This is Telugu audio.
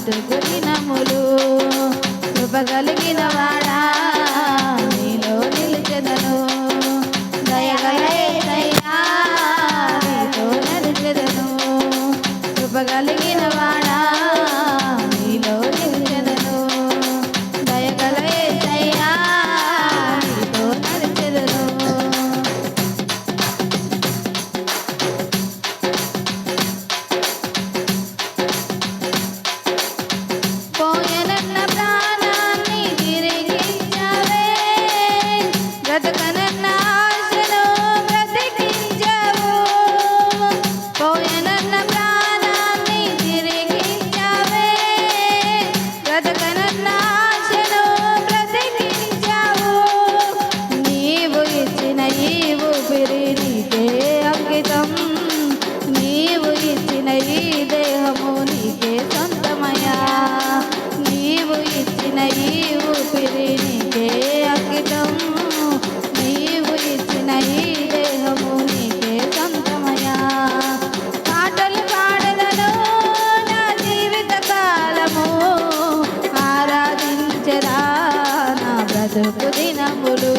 బ్రతుకు దినములు. కృప కలిగిన వాడా నీలో నిలిచెదను, దయగల యేసయ్యా నీతో నడిచెదను. కృప కలిగిన వాడా నీలో నిలిచెదను, దయగల యేసయ్యా నీతో నడిచెదను. పోయనన్న ప్రాణాన్ని తిరిగించావే, బ్రతకనన్న ఆశను బ్రతికించావు. పోయనన్న ప్రాణాన్ని తిరిగించావే, బ్రతకనన్న ఆశను బ్రతికించావు. నీవు ఇచ్చిన ఈ ఊపిరి నీకే అంకితం, నీవు ఇచ్చిన ఈ దేహము నీకే సొంతమయ్యా. నీవు ఇచ్చిన ఈ ఊపిరి నీకే అంకితం, నీవు ఇచ్చిన ఈ దేహము నీకే సొంతమయ్యా. పాటలు పాడదను నా జీవిత కాలము, ఆరాధించరా నా బ్రతుకు దినములు.